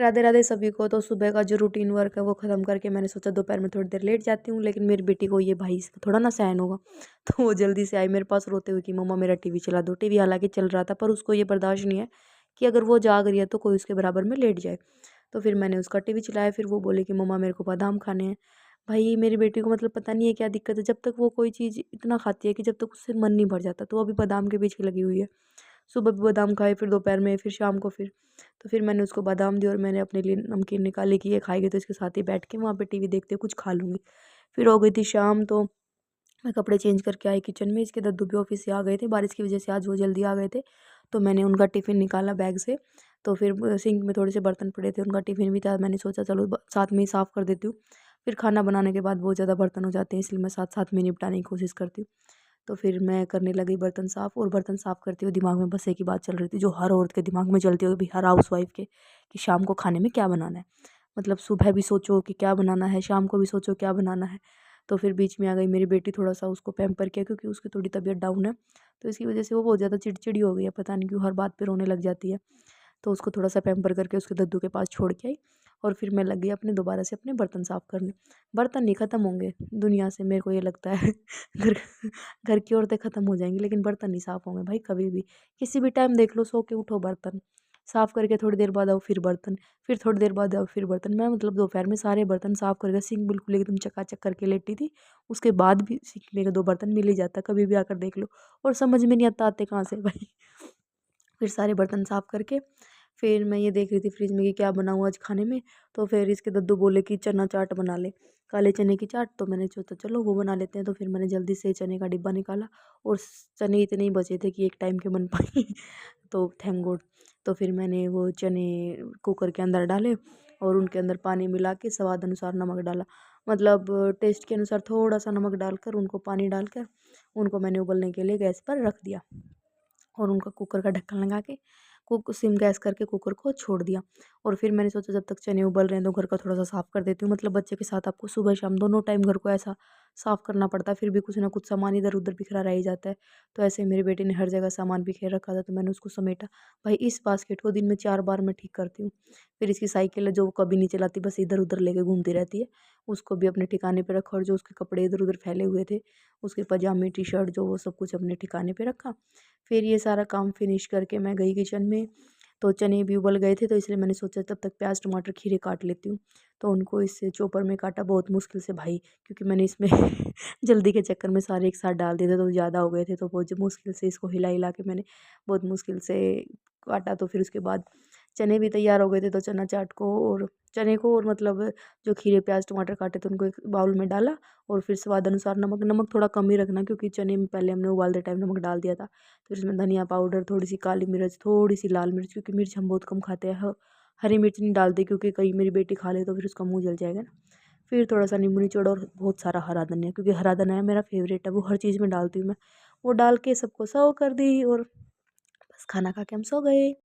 राधे राधे सभी को। तो सुबह का जो रूटीन वर्क है वो ख़त्म करके मैंने सोचा दोपहर में थोड़ी देर लेट जाती हूँ, लेकिन मेरी बेटी को ये भाई इसका थोड़ा ना सहन होगा। तो वो जल्दी से आई मेरे पास रोते हुए कि मम्मा मेरा टीवी चला दो। टीवी हालांकि चल रहा था, पर उसको ये बर्दाश्त नहीं है कि अगर वो जाग रही है तो कोई उसके बराबर में लेट जाए। तो फिर मैंने उसका टीवी चलाया, फिर वो बोले कि मम्मा मेरे को बादाम खाने हैं। भाई मेरी बेटी को मतलब पता नहीं है क्या दिक्कत है, जब तक वो कोई चीज़ इतना खाती है कि जब तक उससे मन नहीं भर जाता, तो वो अभी बादाम के पीछे लगी हुई है। सुबह भी बादाम खाए, फिर दोपहर में, फिर शाम को फिर। तो फिर मैंने उसको बादाम दिए और मैंने अपने लिए नमकीन निकाली कि ये खाएगी तो इसके साथ ही बैठ के वहाँ पे टीवी देखते हुए कुछ खा लूँगी। फिर हो गई थी शाम, तो मैं कपड़े चेंज करके आई किचन में। इसके दद्दू भी ऑफिस से आ गए थे, बारिश की वजह से आज वो जल्दी आ गए थे। तो मैंने उनका टिफ़िन निकाला बैग से। तो फिर सिंक में थोड़े से बर्तन पड़े थे, उनका टिफ़िन भी था, मैंने सोचा चलो साथ में ही साफ़ कर देती हूँ। फिर खाना बनाने के बाद बहुत ज़्यादा बर्तन हो जाते हैं, इसलिए मैं साथ साथ में निपटाने की कोशिश करती हूँ। तो फिर मैं करने लगी बर्तन साफ़, और बर्तन साफ़ करते हुए दिमाग में बस एक ही बात चल रही थी, जो हर औरत के दिमाग में चलती होगी, हर हाउसवाइफ के, कि शाम को खाने में क्या बनाना है। मतलब सुबह भी सोचो कि क्या बनाना है, शाम को भी सोचो क्या बनाना है। तो फिर बीच में आ गई मेरी बेटी, थोड़ा-सा उसको पैम्पर किया क्योंकि उसकी थोड़ी तबीयत डाउन है। तो इसकी वजह से वो बहुत ज़्यादा चिड़चिड़ी हो गई है, पता नहीं क्यों हर बात पे रोने लग जाती है। तो उसको थोड़ा-सा पैम्पर करके उसके दद्दू के पास छोड़ के आई, और फिर मैं लग गई अपने दोबारा से अपने बर्तन साफ़ करने। बर्तन नहीं ख़त्म होंगे दुनिया से, मेरे को ये लगता है। घर घर की औरतें ख़त्म हो जाएँगी, लेकिन बर्तन नहीं साफ़ होंगे भाई कभी भी। किसी भी टाइम देख लो, सो के उठो बर्तन, साफ़ करके थोड़ी देर बाद आओ फिर बर्तन, फिर थोड़ी देर बाद आओ फिर बर्तन। मैं मतलब दोपहर में सारे बर्तन साफ़ करके सिंक बिल्कुल एकदम चकाचक करके लेटी थी। उसके बाद भी सिंक में 2 बर्तन मिल ही जाता, कभी भी आकर देख लो। और समझ में नहीं आता आते कहाँ से भाई। फिर सारे बर्तन साफ़ करके फिर मैं ये देख रही थी फ्रिज में कि क्या बनाऊँ आज खाने में। तो फिर इसके दद्दू बोले कि चना चाट बना ले, काले चने की चाट। तो मैंने सोचा चलो वो बना लेते हैं। तो फिर मैंने जल्दी से चने का डिब्बा निकाला, और चने इतने ही बचे थे कि एक टाइम के बन पाए। तो थैंक गॉड। तो फिर मैंने वो चने कुकर के अंदर डाले, और उनके अंदर पानी मिला के स्वाद अनुसार नमक डाला। मतलब टेस्ट के अनुसार थोड़ा सा नमक डालकर, उनको पानी डालकर उनको मैंने उबलने के लिए गैस पर रख दिया, और उनका कुकर का ढक्कन लगा के सिम गैस करके कुकर को छोड़ दिया। और फिर मैंने सोचा जब तक चने उबल रहे हैं तो घर का थोड़ा सा साफ़ कर देती हूँ। मतलब बच्चे के साथ आपको सुबह शाम दोनों टाइम घर को ऐसा साफ़ करना पड़ता है, फिर भी कुछ ना कुछ सामान इधर उधर बिखरा रह ही जाता है। तो ऐसे ही मेरी बेटी ने हर जगह सामान बिखेर रखा था, तो मैंने उसको समेटा। भाई इस बास्केट को दिन में 4 बार मैं ठीक करती हूँ। फिर इसकी साइकिल है जो वो कभी नहीं चलाती, बस इधर उधर लेके घूमती रहती है, उसको भी अपने ठिकाने पे रखा। और जो उसके कपड़े इधर उधर फैले हुए थे, उसके पजामे टी शर्ट जो, वो सब कुछ अपने ठिकाने पे रखा। फिर ये सारा काम फिनिश करके मैं गई किचन में। तो चने भी उबल गए थे, तो इसलिए मैंने सोचा तब तक प्याज टमाटर खीरे काट लेती हूँ। तो उनको इससे चॉपर में काटा बहुत मुश्किल से भाई, क्योंकि मैंने इसमें जल्दी के चक्कर में सारे एक साथ डाल दिए थे, तो ज़्यादा हो गए थे। तो बहुत मुश्किल से इसको हिला हिला के मैंने बहुत मुश्किल से काटा। तो फिर उसके बाद चने भी तैयार हो गए थे, तो चना चाट को और चने को, और मतलब जो खीरे प्याज टमाटर काटे थे उनको एक बाउल में डाला। और फिर स्वाद अनुसार नमक, नमक थोड़ा कम ही रखना, क्योंकि चने में पहले हमने उबालते टाइम नमक डाल दिया था। फिर इसमें धनिया पाउडर, थोड़ी सी काली मिर्च, थोड़ी सी लाल मिर्च, क्योंकि मिर्च हम बहुत कम खाते हैं। हरी मिर्च नहीं डालते, क्योंकि कहीं मेरी बेटी खा ले तो फिर उसका मुंह जल जाएगा ना। फिर थोड़ा सा नींबू निचोड़, और बहुत सारा हरा धनिया, क्योंकि हरा धनिया मेरा फेवरेट है, वो हर चीज़ में डालती हूँ मैं। वो डाल के सबको सर्व कर दी, और बस खाना खा के हम सो गए।